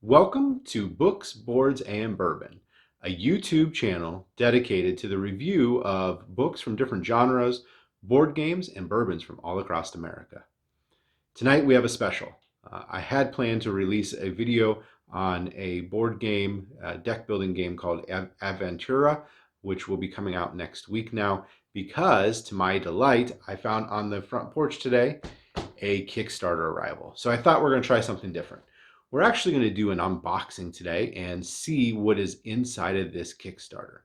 Welcome to Books, Boards, and Bourbon, a YouTube channel dedicated to the review of books from different genres, board games, and bourbons from all across America. Tonight we have a special. I had planned to release a video on a board game, deck building game called Aventura, which will be coming out next week now, because to my delight, I found on the front porch today a Kickstarter arrival. So I thought we're going to try something different. We're actually going to do an unboxing today and see what is inside of this Kickstarter.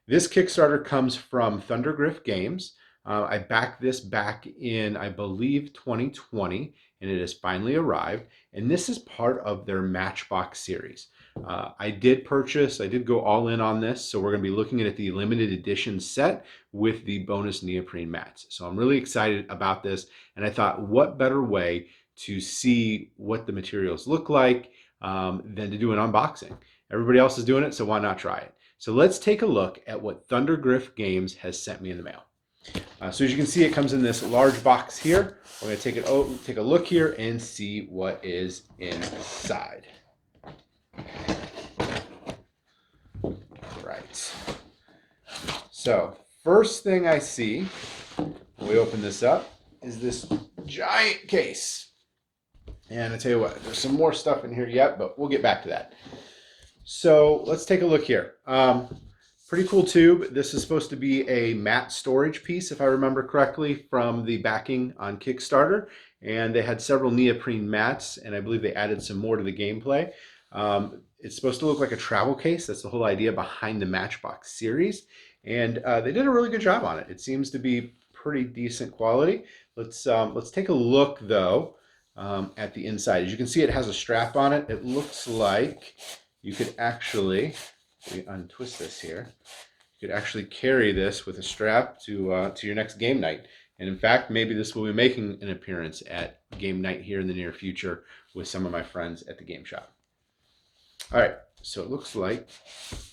This Kickstarter comes from Thundergryph Games. I backed this back in, I believe, 2020, and it has finally arrived. And this is part of their Matchbox series. I did go all in on this, so we're going to be looking at the limited edition set with the bonus Neoprene Mats. So I'm really excited about this, and I thought, what better way to see what the materials look like than to do an unboxing. Everybody else is doing it, so why not try it? So let's take a look at what Thundergryph Games has sent me in the mail. So as you can see, it comes in this large box here. We're going to take a look here and see what is inside. Right. So first thing I see when we open this up is this giant case. And I tell you what, there's some more stuff in here yet, but we'll get back to that. So let's take a look here. Pretty cool tube. This is supposed to be a mat storage piece, if I remember correctly, from the backing on Kickstarter. And they had several neoprene mats, and I believe they added some more to the gameplay. It's supposed to look like a travel case. That's the whole idea behind the Matchbox series. And they did a really good job on it. It seems to be pretty decent quality. Let's take a look, though, at the inside. As you can see, it has a strap on it. It looks like you could actually, if we untwist this here, you could actually carry this with a strap to your next game night. And in fact, maybe this will be making an appearance at game night here in the near future with some of my friends at the game shop. All right, so it looks like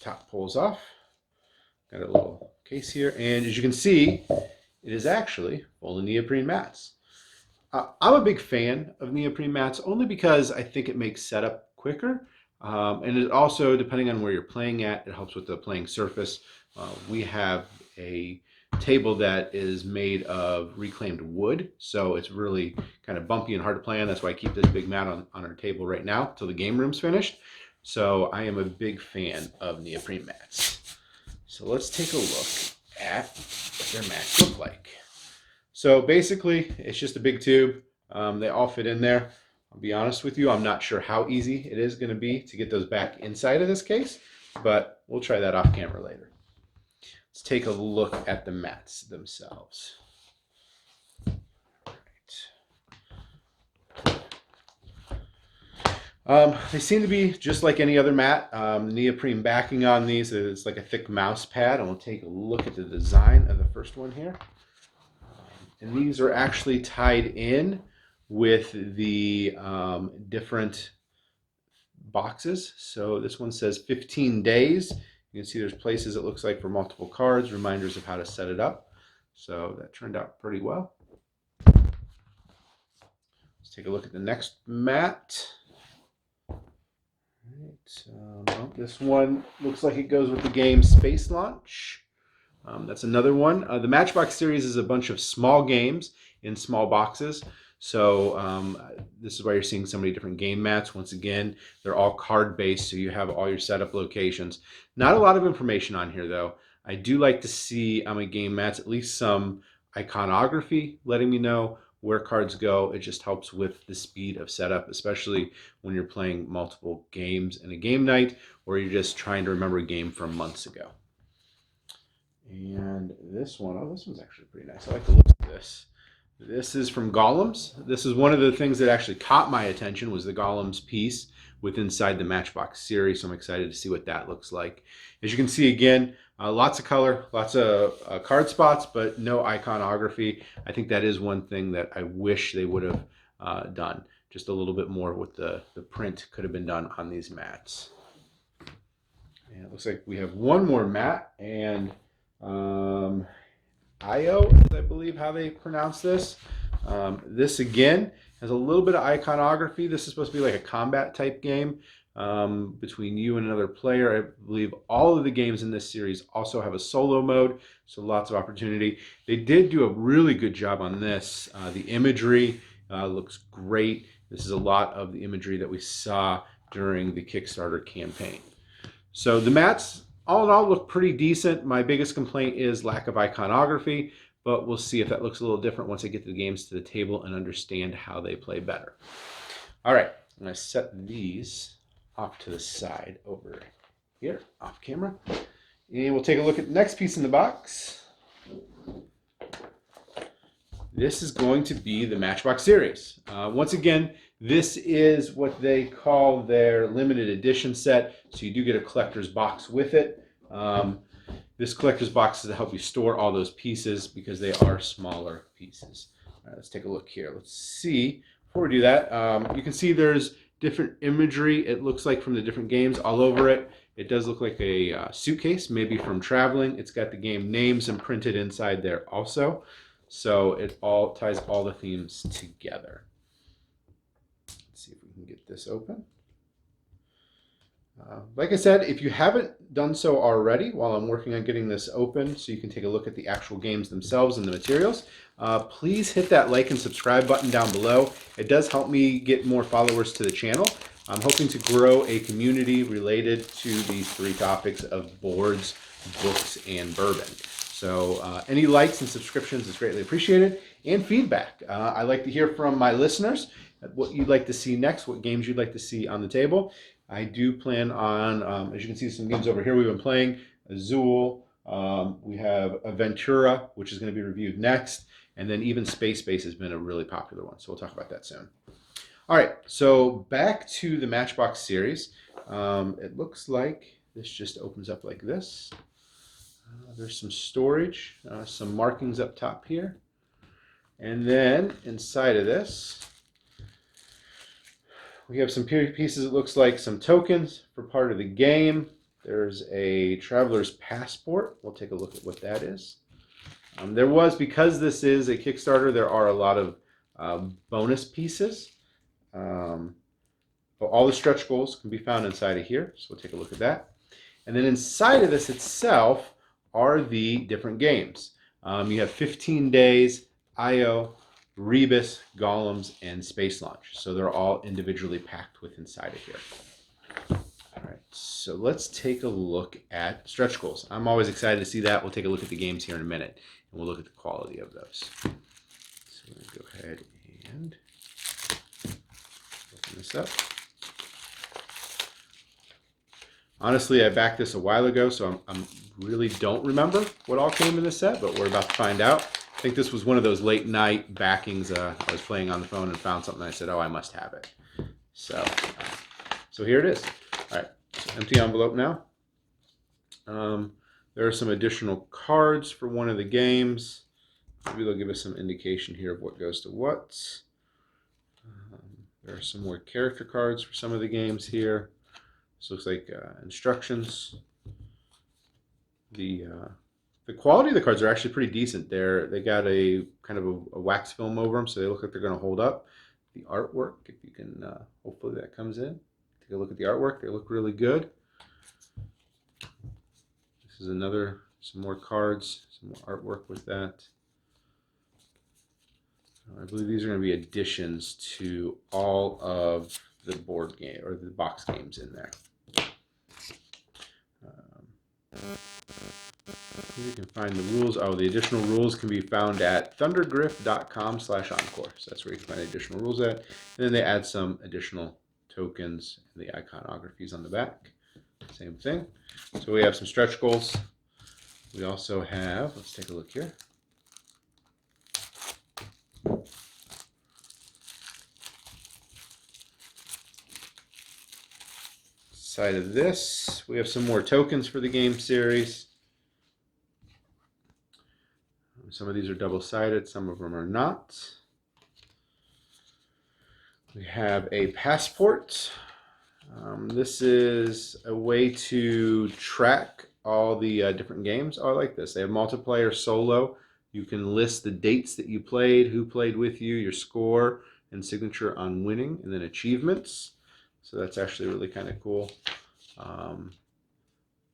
top pulls off. Got a little case here, and as you can see, it is actually full of neoprene mats. I'm a big fan of neoprene mats only because I think it makes setup quicker. And it also, depending on where you're playing at, it helps with the playing surface. We have a table that is made of reclaimed wood, so it's really kind of bumpy and hard to play on. That's why I keep this big mat on our table right now till the game room's finished. So I am a big fan of neoprene mats. So let's take a look at what their mats look like. So basically, it's just a big tube. They all fit in there. I'll be honest with you, I'm not sure how easy it is going to be to get those back inside of this case, but we'll try that off camera later. Let's take a look at the mats themselves. They seem to be just like any other mat. Neoprene backing on these. It's like a thick mouse pad, and we'll take a look at the design of the first one here. And these are actually tied in with the different boxes. So this one says 15 days. You can see there's places it looks like for multiple cards, reminders of how to set it up. So that turned out pretty well. Let's take a look at the next mat. Well, this one looks like it goes with the game Space Launch. That's another one. The Matchbox series is a bunch of small games in small boxes. So this is why you're seeing so many different game mats. Once again, they're all card-based, so you have all your setup locations. Not a lot of information on here, though. I do like to see on my game mats at least some iconography letting me know where cards go. It just helps with the speed of setup, especially when you're playing multiple games in a game night, or you're just trying to remember a game from months ago. And this one, oh, this one's actually pretty nice. I like the look of this. This is from Golems. This is one of the things that actually caught my attention, was the Golems piece with inside the Matchbox series. So I'm excited to see what that looks like. As you can see, again, lots of color, lots of card spots, but no iconography. I think that is one thing that I wish they would have done. Just a little bit more with the print could have been done on these mats. And it looks like we have one more mat, and Io is, I believe, how they pronounce this. This again has a little bit of iconography. This is supposed to be like a combat type game. between you and another player. I believe all of the games in this series also have a solo mode, so lots of opportunity. They did do a really good job on this. The imagery looks great. This is a lot of the imagery that we saw during the Kickstarter campaign. So the mats, all in all, look pretty decent. My biggest complaint is lack of iconography, but we'll see if that looks a little different once I get the games to the table and understand how they play better. All right, I'm gonna set these off to the side over here, off camera. And we'll take a look at the next piece in the box. This is going to be the Matchbox series. Once again, this is what they call their limited edition set. So you do get a collector's box with it. This collector's box is to help you store all those pieces because they are smaller pieces. All right, let's take a look here. Let's see. Before we do that, you can see there's different imagery, it looks like, from the different games all over it. It does look like a suitcase, maybe from traveling. It's got the game names imprinted inside there also. So it all ties all the themes together. Let's see if we can get this open. Like I said, if you haven't done so already, while I'm working on getting this open so you can take a look at the actual games themselves and the materials, please hit that like and subscribe button down below. It does help me get more followers to the channel. I'm hoping to grow a community related to these three topics of boards, books, and bourbon. So any likes and subscriptions is greatly appreciated, and feedback. I like to hear from my listeners what you'd like to see next, what games you'd like to see on the table. I do plan on, as you can see, some games over here we've been playing. Azul, we have Aventura, which is going to be reviewed next, and then even Space Base has been a really popular one, so we'll talk about that soon. All right, so back to the Matchbox series. It looks like this just opens up like this. There's some storage, some markings up top here. And then inside of this, we have some pieces, it looks like some tokens for part of the game. There's a traveler's passport. We'll take a look at what that is. Because this is a Kickstarter, there are a lot of bonus pieces. All the stretch goals can be found inside of here, so we'll take a look at that. And then inside of this itself are the different games. You have 15 Days, IO, Rebus, Golems, and Space Launch. So they're all individually packed with inside of here. All right, so let's take a look at stretch goals. I'm always excited to see that. We'll take a look at the games here in a minute, and we'll look at the quality of those. So I'm going to go ahead and open this up. Honestly, I backed this a while ago, so I really don't remember what all came in this set, but we're about to find out. I think this was one of those late night backings. I was playing on the phone and found something. I said, oh, I must have it. So here it is. All right, so empty envelope now. There are some additional cards for one of the games. Maybe they'll give us some indication here of what goes to what. There are some more character cards for some of the games here. This looks like instructions. The quality of the cards are actually pretty decent. They got a kind of a wax film over them, so they look like they're going to hold up. The artwork, if you can, hopefully that comes in. Take a look at the artwork. They look really good. This is some more cards, some more artwork with that. I believe these are going to be additions to all of the board game or the box games in there. You can find the rules. Oh, the additional rules can be found at thundergryph.com/encore. So that's where you can find additional rules at. And then they add some additional tokens and the iconographies on the back. Same thing. So we have some stretch goals. We also have, let's take a look here. Side of this, we have some more tokens for the game series. Some of these are double-sided, some of them are not. We have a passport. This is a way to track all the different games. Oh, I like this. They have multiplayer, solo. You can list the dates that you played, who played with you, your score, and signature on winning, and then achievements. So that's actually really kind of cool.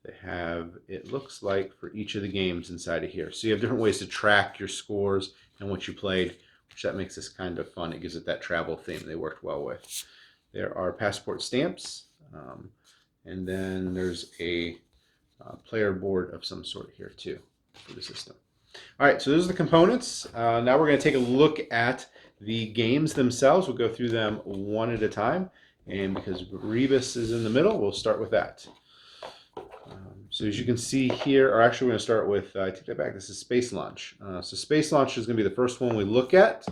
They have, it looks like, for each of the games inside of here. So you have different ways to track your scores and what you played, which that makes this kind of fun. It gives it that travel theme they worked well with. There are passport stamps, and then there's a player board of some sort here too for the system. All right, so those are the components. Now we're going to take a look at the games themselves. We'll go through them one at a time, and because Rebus is in the middle, we'll start with that. So as you can see here, or actually we're going to start with, I take that back, this is Space Launch. So Space Launch is going to be the first one we look at.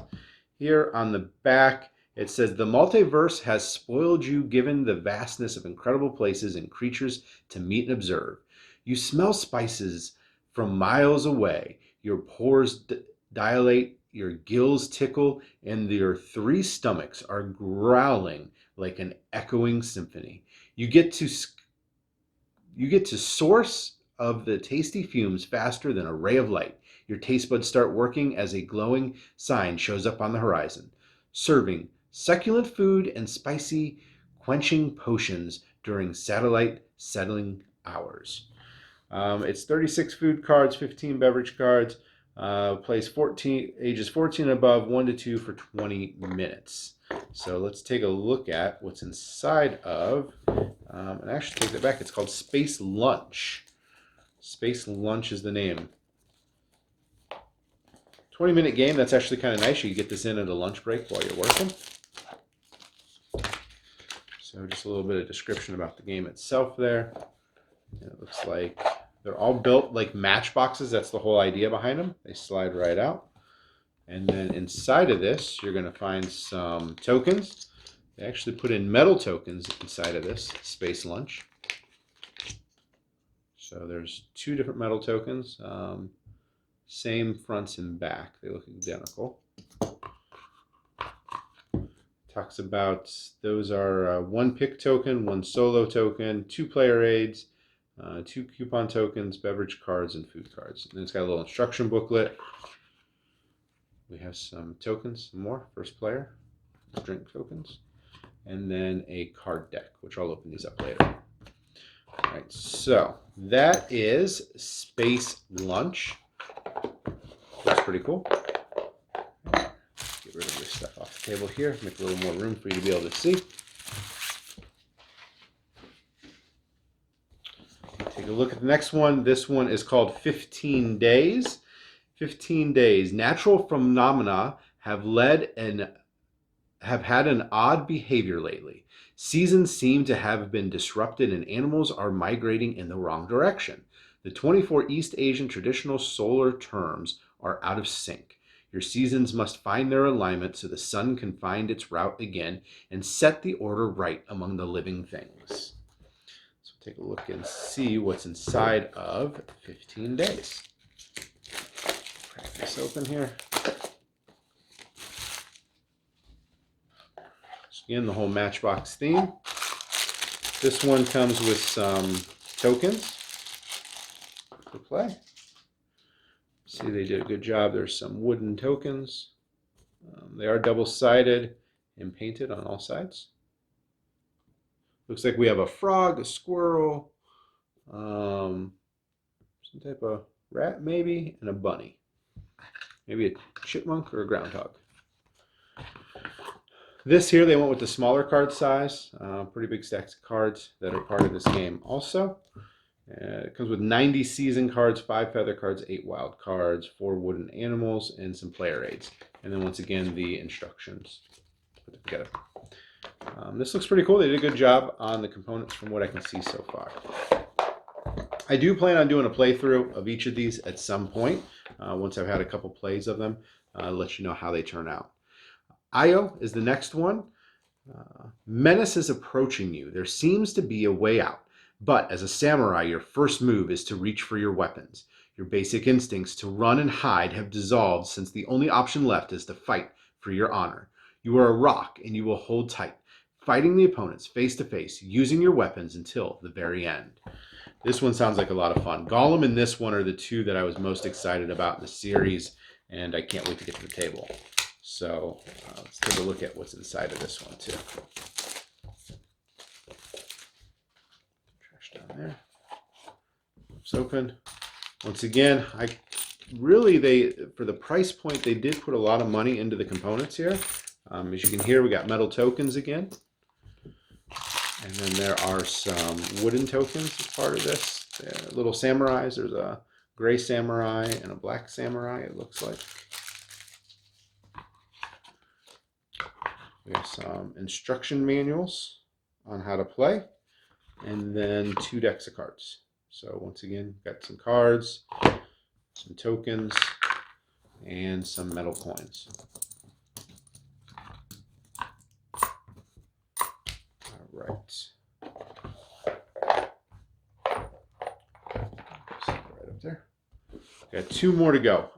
Here on the back, it says, the multiverse has spoiled you given the vastness of incredible places and creatures to meet and observe. You smell spices from miles away. Your pores dilate, your gills tickle, and your 3 stomachs are growling like an echoing symphony. You get to source of the tasty fumes faster than a ray of light. Your taste buds start working as a glowing sign shows up on the horizon, serving succulent food and spicy, quenching potions during satellite settling hours. It's 36 food cards, 15 beverage cards. Plays ages 14 and above, 1 to 2 for 20 minutes. So let's take a look at what's inside of, and actually take that back, it's called Space Lunch. Space Lunch is the name. 20-minute game, that's actually kind of nice. You get this in at a lunch break while you're working. So just a little bit of description about the game itself there. And it looks like they're all built like Matchboxes. That's the whole idea behind them. They slide right out. And then inside of this, you're going to find some tokens. They actually put in metal tokens inside of this Space Lunch. So there's 2 different metal tokens. Same fronts and back. They look identical. Talks about those are 1 pick token, 1 solo token, 2 player aids, 2 coupon tokens, beverage cards, and food cards. And it's got a little instruction booklet. We have some tokens, some more. First player, drink tokens, and then a card deck, which I'll open these up later. All right, so that is Space Lunch. That's pretty cool. Get rid of this stuff off the table here, make a little more room for you to be able to see. Take a look at the next one. This one is called 15 Days. 15 days. Natural phenomena have had an odd behavior lately. Seasons seem to have been disrupted and animals are migrating in the wrong direction. The 24 East Asian traditional solar terms are out of sync. Your seasons must find their alignment so the sun can find its route again and set the order right among the living things. So take a look and see what's inside of 15 days. Crack this open here. So again, the whole Matchbox theme. This one comes with some tokens for play. See, they did a good job. There's some wooden tokens. They are double-sided and painted on all sides. Looks like we have a frog, a squirrel, some type of rat maybe, and a bunny. Maybe a chipmunk or a groundhog. This here, they went with the smaller card size. Pretty big stacks of cards that are part of this game also. It comes with 90 season cards, 5 feather cards, 8 wild cards, 4 wooden animals, and some player aids. And then once again, the instructions put together. This looks pretty cool. They did a good job on the components from what I can see so far. I do plan on doing a playthrough of each of these at some point. Once I've had a couple plays of them, I'll let you know how they turn out. Io is the next one. Menace is approaching you. There seems to be a way out. But as a samurai, your first move is to reach for your weapons. Your basic instincts to run and hide have dissolved since the only option left is to fight for your honor. You are a rock and you will hold tight, fighting the opponents face to face, using your weapons until the very end. This one sounds like a lot of fun. Gollum and this one are the 2 that I was most excited about in the series, and I can't wait to get to the table. So let's take a look at what's inside of this one too. Pops open. Once again, for the price point, they did put a lot of money into the components here. As you can hear, we got metal tokens again. And then there are some wooden tokens as part of this. They're little samurais. There's a gray samurai and a black samurai, it looks like. We have some instruction manuals on how to play. And then 2 decks of cards. So once again, got some cards, some tokens, and some metal coins. All right. Right up there. Got 2 more to go.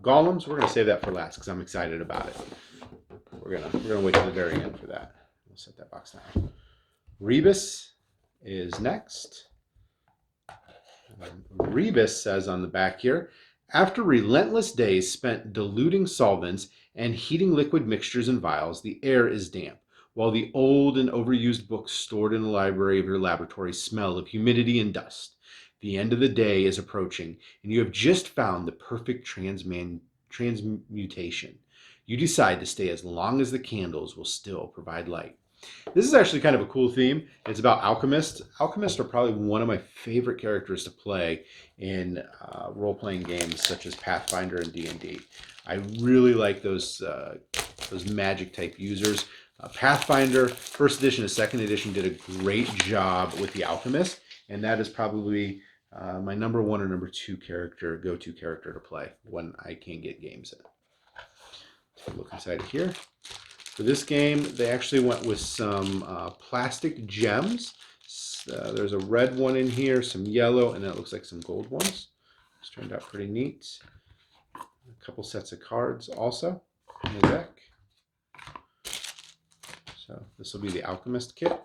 Golems, we're going to save that for last because I'm excited about it. We're gonna wait till the very end for that. We'll set that box down. Rebus is next. Rebus says on the back here, after relentless days spent diluting solvents and heating liquid mixtures in vials, the air is damp, while the old and overused books stored in the library of your laboratory smell of humidity and dust. The end of the day is approaching, and you have just found the perfect transmutation. You decide to stay as long as the candles will still provide light. This is actually kind of a cool theme. It's about alchemists. Alchemists are probably one of my favorite characters to play in role-playing games such as Pathfinder and D&D. I really like those magic type users. Pathfinder, 1st edition and 2nd edition did a great job with the alchemist, and that is probably my number 1 or number 2 go-to character to play when I can get games in. Look inside of here. For this game, they actually went with some plastic gems. There's a red one in here, some yellow, and then it looks like some gold ones. This turned out pretty neat. A couple sets of cards also in the deck. So this will be the Alchemist kit.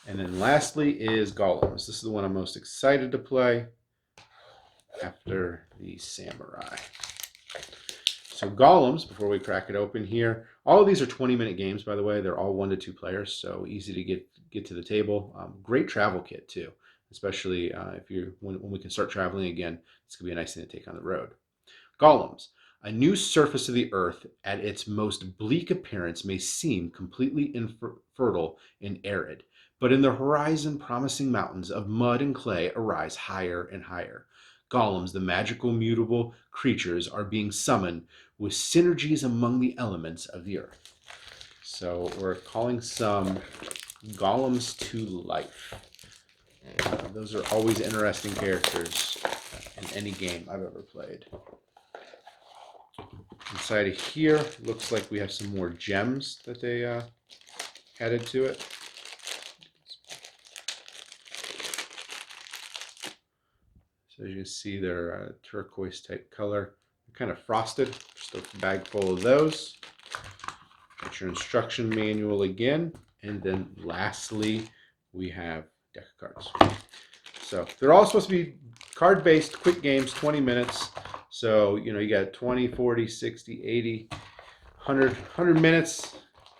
And then lastly is Golems. This is the one I'm most excited to play after the Samurai. So Golems, before we crack it open here, all of these are 20-minute games, by the way. They're all 1 to 2 players, so easy to get to the table. Great travel kit too, especially when we can start traveling again. It's gonna be a nice thing to take on the road. Golems, a new surface of the earth at its most bleak appearance may seem completely infertile and arid, but in the horizon promising mountains of mud and clay arise higher and higher. Golems, the magical mutable creatures, are being summoned with synergies among the elements of the earth. So we're calling some Golems to life. Those are always interesting characters in any game I've ever played. Inside of here, looks like we have some more gems that they added to it. So as you can see, they're a turquoise type color. They're kind of frosted, just a bag full of those. Got your instruction manual again. And then lastly, we have deck of cards. So they're all supposed to be card-based, quick games, 20 minutes. So, you got 20, 40, 60, 80, 100 minutes,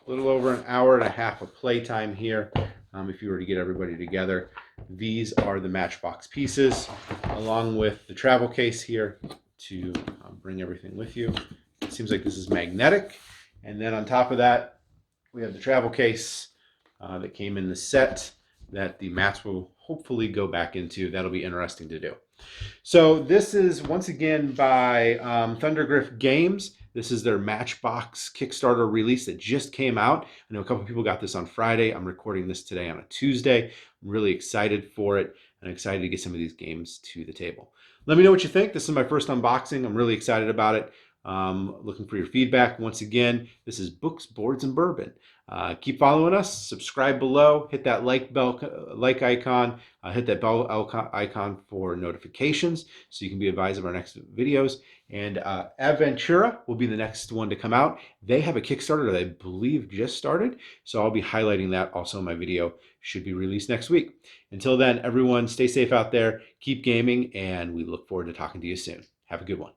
a little over an hour and a half of playtime here. If you were to get everybody together. These are the Matchbox pieces, along with the travel case here to bring everything with you. It seems like this is magnetic. And then on top of that, we have the travel case that came in the set that the mats will hopefully go back into. That'll be interesting to do. So this is once again by Thundergryph Games. This is their Matchbox Kickstarter release that just came out. I know a couple people got this on Friday. I'm recording this today on a Tuesday. I'm really excited for it and excited to get some of these games to the table. Let me know what you think. This is my first unboxing. I'm really excited about it. Looking for your feedback. Once again, this is Books, Boards, and Bourbon. Keep following us. Subscribe below. Hit that like icon. Hit that bell icon for notifications so you can be advised of our next videos. And Adventura will be the next one to come out. They have a Kickstarter that I believe just started, so I'll be highlighting that also in my video. Should be released next week. Until then, everyone, stay safe out there. Keep gaming, and we look forward to talking to you soon. Have a good one.